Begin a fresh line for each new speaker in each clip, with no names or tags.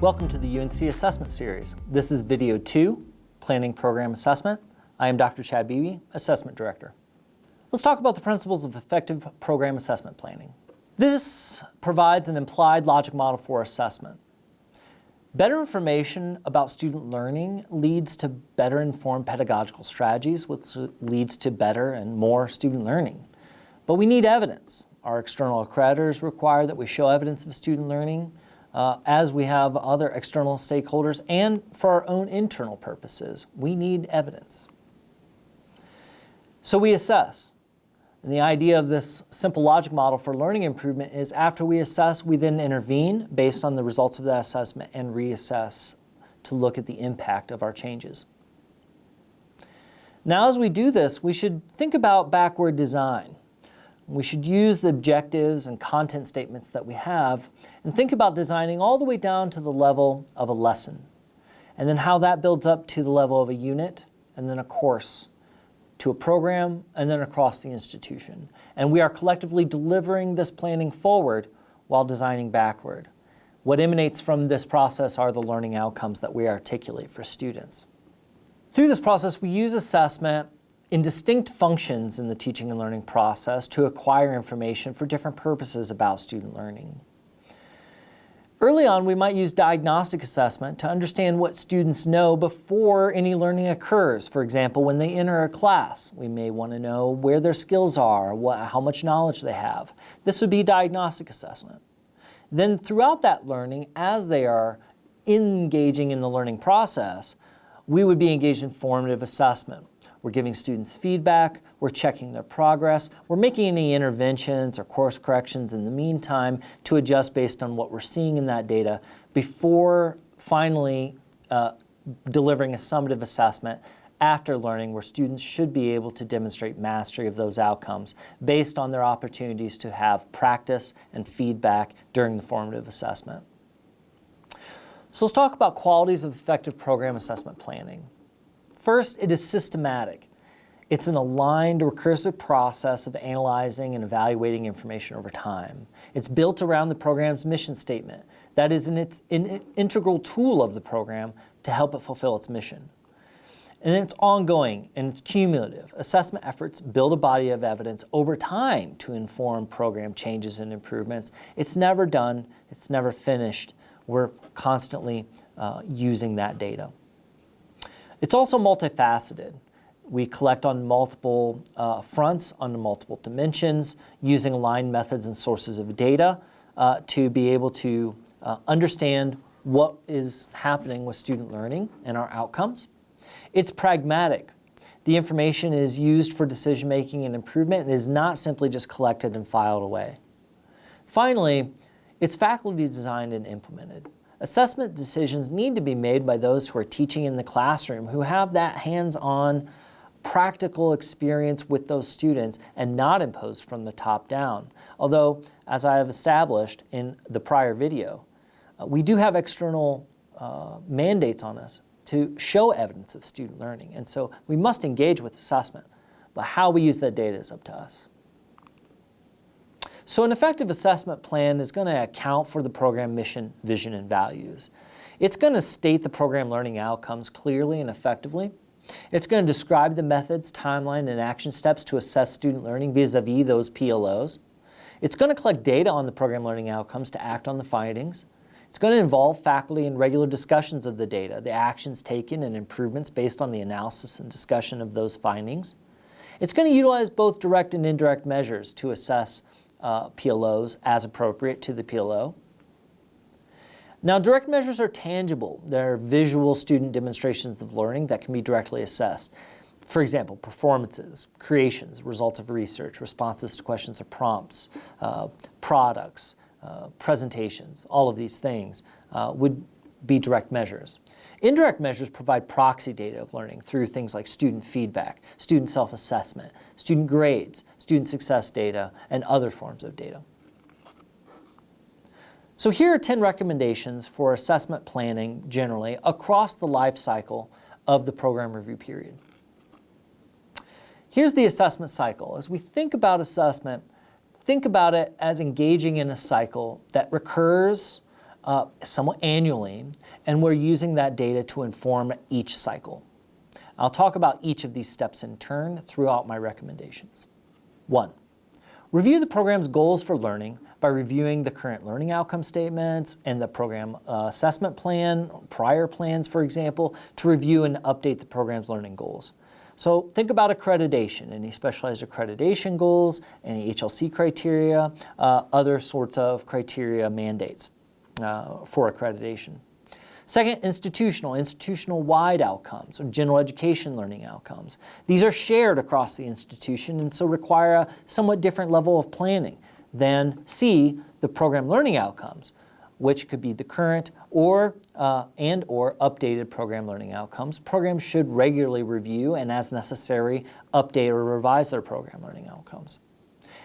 Welcome to the UNC Assessment Series. This is Video 2, Planning Program Assessment. I am Dr. Chad Beebe, Assessment Director. Let's talk about the principles of effective program assessment planning. This provides an implied logic model for assessment. Better information about student learning leads to better informed pedagogical strategies, which leads to better and more student learning. But we need evidence. Our external accreditors require that we show evidence of student learning, as we have other external stakeholders, and for our own internal purposes. We need evidence. So we assess. And the idea of this simple logic model for learning improvement is after we assess, we then intervene based on the results of that assessment and reassess to look at the impact of our changes. Now, as we do this, we should think about backward design. We should use the objectives and content statements that we have and think about designing all the way down to the level of a lesson, and then how that builds up to the level of a unit, and then a course, to a program, and then across the institution. And we are collectively delivering this planning forward while designing backward. What emanates from this process are the learning outcomes that we articulate for students. Through this process, we use assessment in distinct functions in the teaching and learning process to acquire information for different purposes about student learning. Early on, we might use diagnostic assessment to understand what students know before any learning occurs. For example, when they enter a class, we may want to know where their skills are, how much knowledge they have. This would be diagnostic assessment. Then throughout that learning, as they are engaging in the learning process, we would be engaged in formative assessment. We're giving students feedback, we're checking their progress, we're making any interventions or course corrections in the meantime to adjust based on what we're seeing in that data before finally delivering a summative assessment after learning, where students should be able to demonstrate mastery of those outcomes based on their opportunities to have practice and feedback during the formative assessment. So let's talk about qualities of effective program assessment planning. First, it is systematic. It's an aligned, recursive process of analyzing and evaluating information over time. It's built around the program's mission statement. That is an integral tool of the program to help it fulfill its mission. And then it's ongoing and it's cumulative. Assessment efforts build a body of evidence over time to inform program changes and improvements. It's never done, it's never finished. We're constantly using that data. It's also multifaceted. We collect on multiple fronts, on multiple dimensions, using aligned methods and sources of data to be able to understand what is happening with student learning and our outcomes. It's pragmatic. The information is used for decision-making and improvement and is not simply just collected and filed away. Finally, it's faculty designed and implemented. Assessment decisions need to be made by those who are teaching in the classroom, who have that hands-on practical experience with those students and not imposed from the top down. Although, as I have established in the prior video, we do have external mandates on us to show evidence of student learning. And so we must engage with assessment, but how we use that data is up to us. So an effective assessment plan is going to account for the program mission, vision, and values. It's going to state the program learning outcomes clearly and effectively. It's going to describe the methods, timeline, and action steps to assess student learning vis-a-vis those PLOs. It's going to collect data on the program learning outcomes to act on the findings. It's going to involve faculty in regular discussions of the data, the actions taken, and improvements based on the analysis and discussion of those findings. It's going to utilize both direct and indirect measures to assess PLOs as appropriate to the PLO. Now, direct measures are tangible. They're visual student demonstrations of learning that can be directly assessed. For example, performances, creations, results of research, responses to questions or prompts, products, presentations, all of these things would be direct measures. Indirect measures provide proxy data of learning through things like student feedback, student self-assessment, student grades, student success data, and other forms of data. So here are 10 recommendations for assessment planning generally across the life cycle of the program review period. Here's the assessment cycle. As we think about assessment, think about it as engaging in a cycle that recurs somewhat annually, and we're using that data to inform each cycle. I'll talk about each of these steps in turn throughout my recommendations. 1. Review the program's goals for learning by reviewing the current learning outcome statements and the program assessment plan, prior plans, for example, to review and update the program's learning goals. So think about accreditation, any specialized accreditation goals, any HLC criteria, other sorts of criteria mandates for accreditation. Second, institutional-wide outcomes, or general education learning outcomes. These are shared across the institution and so require a somewhat different level of planning than C, the program learning outcomes, which could be the current or updated program learning outcomes. Programs should regularly review and, as necessary, update or revise their program learning outcomes.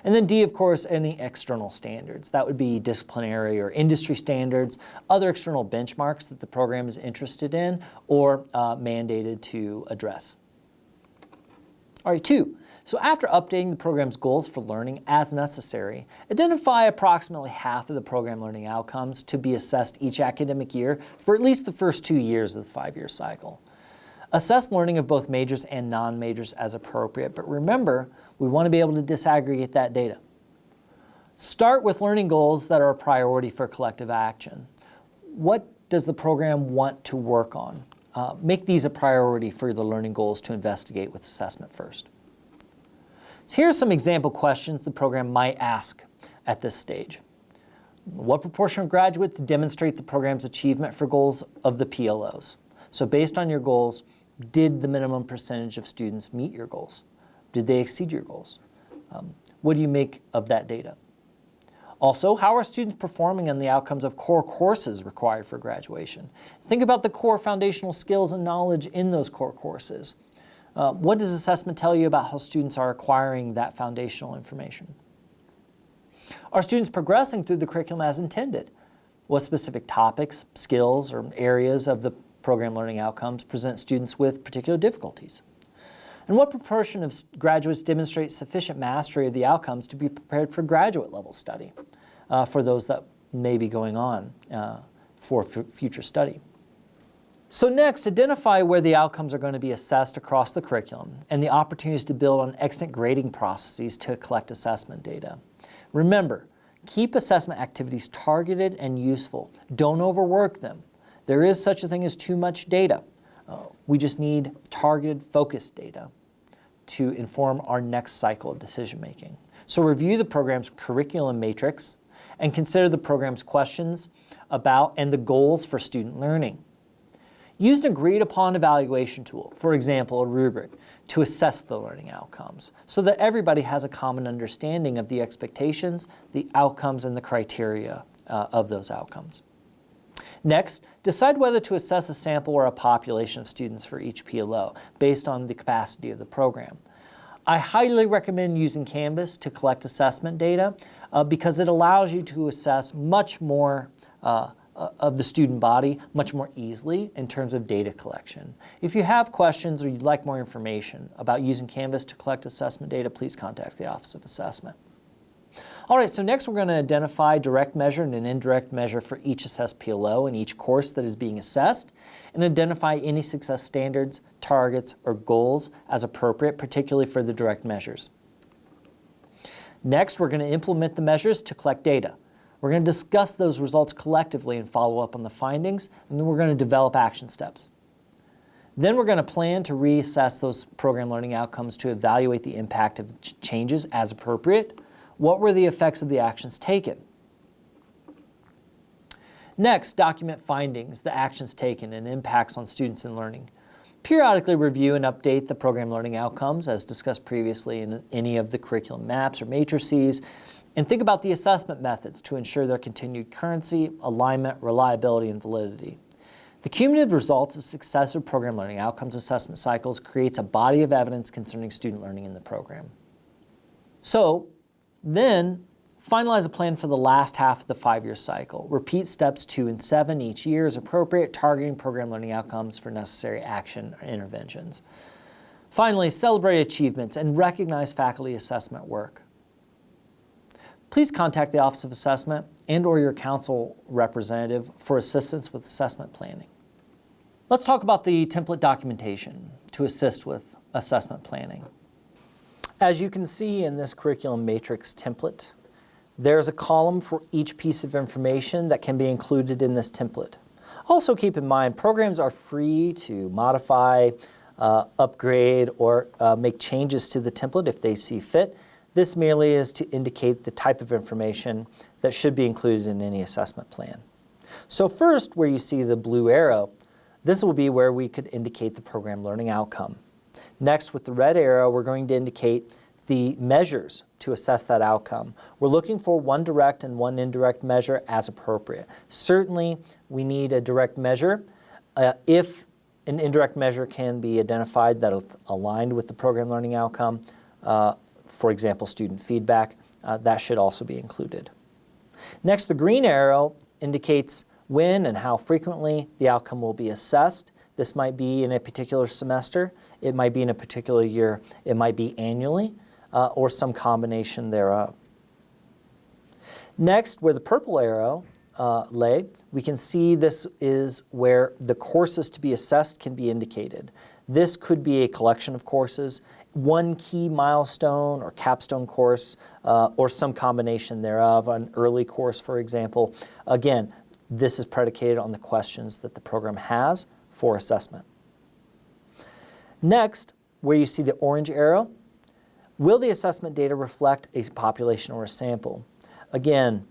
And then D, of course, any external standards. That would be disciplinary or industry standards, other external benchmarks that the program is interested in or mandated to address. All right, 2. So after updating the program's goals for learning as necessary, identify approximately half of the program learning outcomes to be assessed each academic year for at least the first 2 years of the 5-year cycle. Assess learning of both majors and non-majors as appropriate, but remember, we want to be able to disaggregate that data. Start with learning goals that are a priority for collective action. What does the program want to work on? Make these a priority for the learning goals to investigate with assessment first. So here are some example questions the program might ask at this stage. What proportion of graduates demonstrate the program's achievement for goals of the PLOs? So based on your goals, did the minimum percentage of students meet your goals? Did they exceed your goals? What do you make of that data? Also, how are students performing on the outcomes of core courses required for graduation? Think about the core foundational skills and knowledge in those core courses. What does assessment tell you about how students are acquiring that foundational information? Are students progressing through the curriculum as intended? What specific topics, skills, or areas of the program learning outcomes present students with particular difficulties? And what proportion of graduates demonstrate sufficient mastery of the outcomes to be prepared for graduate level study for those that may be going on for future study? So next, identify where the outcomes are going to be assessed across the curriculum and the opportunities to build on extant grading processes to collect assessment data. Remember, keep assessment activities targeted and useful. Don't overwork them. There is such a thing as too much data. We just need targeted, focused data to inform our next cycle of decision making. So review the program's curriculum matrix and consider the program's questions about and the goals for student learning. Use an agreed upon evaluation tool, for example, a rubric, to assess the learning outcomes so that everybody has a common understanding of the expectations, the outcomes, and the criteria of those outcomes. Next, decide whether to assess a sample or a population of students for each PLO based on the capacity of the program. I highly recommend using Canvas to collect assessment data because it allows you to assess much more of the student body much more easily in terms of data collection. If you have questions or you'd like more information about using Canvas to collect assessment data, please contact the Office of Assessment. All right, so next we're going to identify direct measure and an indirect measure for each assessed PLO and each course that is being assessed, and identify any success standards, targets, or goals as appropriate, particularly for the direct measures. Next, we're going to implement the measures to collect data. We're going to discuss those results collectively and follow up on the findings, and then we're going to develop action steps. Then we're going to plan to reassess those program learning outcomes to evaluate the impact of changes as appropriate. What were the effects of the actions taken? Next, document findings, the actions taken, and impacts on students and learning. Periodically review and update the program learning outcomes, as discussed previously in any of the curriculum maps or matrices, and think about the assessment methods to ensure their continued currency, alignment, reliability, and validity. The cumulative results of successive program learning outcomes assessment cycles creates a body of evidence concerning student learning in the program. So, then, finalize a plan for the last half of the 5-year cycle. Repeat steps 2 and 7 each year as appropriate, targeting program learning outcomes for necessary action or interventions. Finally, celebrate achievements and recognize faculty assessment work. please contact the Office of Assessment and/or your council representative for assistance with assessment planning. Let's talk about the template documentation to assist with assessment planning. As you can see in this curriculum matrix template, there's a column for each piece of information that can be included in this template. Also keep in mind, programs are free to modify, upgrade, or make changes to the template if they see fit. This merely is to indicate the type of information that should be included in any assessment plan. So first, where you see the blue arrow, this will be where we could indicate the program learning outcome. Next, with the red arrow, we're going to indicate the measures to assess that outcome. We're looking for one direct and one indirect measure as appropriate. Certainly, we need a direct measure. If an indirect measure can be identified that is aligned with the program learning outcome, for example, student feedback, that should also be included. Next, the green arrow indicates when and how frequently the outcome will be assessed. This might be in a particular semester, it might be in a particular year, it might be annually, or some combination thereof. Next, where the purple arrow lay, we can see this is where the courses to be assessed can be indicated. This could be a collection of courses, one key milestone or capstone course, or some combination thereof, an early course, for example. Again, this is predicated on the questions that the program has for assessment. Next, where you see the orange arrow, will the assessment data reflect a population or a sample? Again,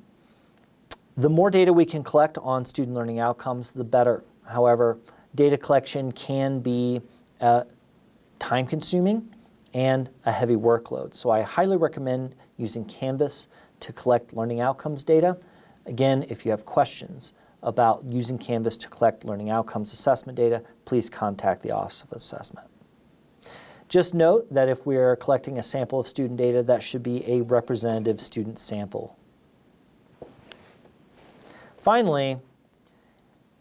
the more data we can collect on student learning outcomes, the better. However, data collection can be time-consuming and a heavy workload. So I highly recommend using Canvas to collect learning outcomes data. Again, if you have questions about using Canvas to collect learning outcomes assessment data, please contact the Office of Assessment. Just note that if we are collecting a sample of student data, that should be a representative student sample. Finally,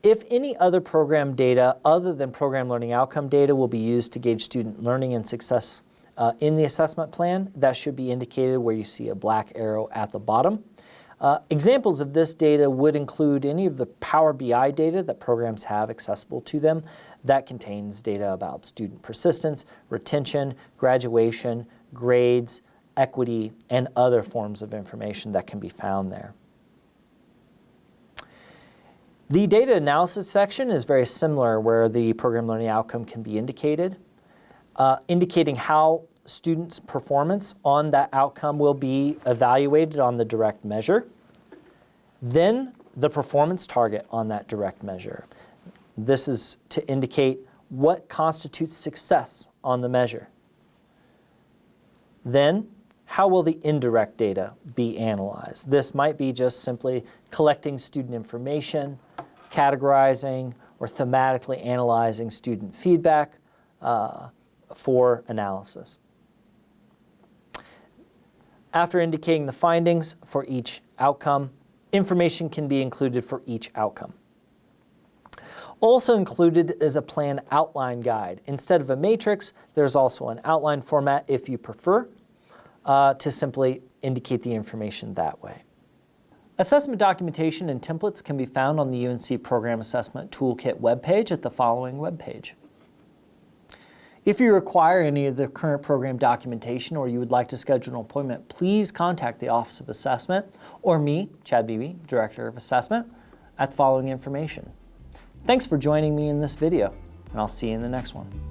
if any other program data other than program learning outcome data will be used to gauge student learning and success in the assessment plan, that should be indicated where you see a black arrow at the bottom. Examples of this data would include any of the Power BI data that programs have accessible to them. That contains data about student persistence, retention, graduation, grades, equity, and other forms of information that can be found there. The data analysis section is very similar, where the program learning outcome can be indicated, indicating how students' performance on that outcome will be evaluated on the direct measure, then the performance target on that direct measure. This is to indicate what constitutes success on the measure. Then, how will the indirect data be analyzed? This might be just simply collecting student information, categorizing, or thematically analyzing student feedback for analysis. After indicating the findings for each outcome, information can be included for each outcome. Also included is a plan outline guide. Instead of a matrix, there's also an outline format if you prefer, to simply indicate the information that way. Assessment documentation and templates can be found on the UNC Program Assessment Toolkit webpage at the following webpage. If you require any of the current program documentation or you would like to schedule an appointment, please contact the Office of Assessment or me, Chad Beebe, Director of Assessment, at the following information. Thanks for joining me in this video, and I'll see you in the next one.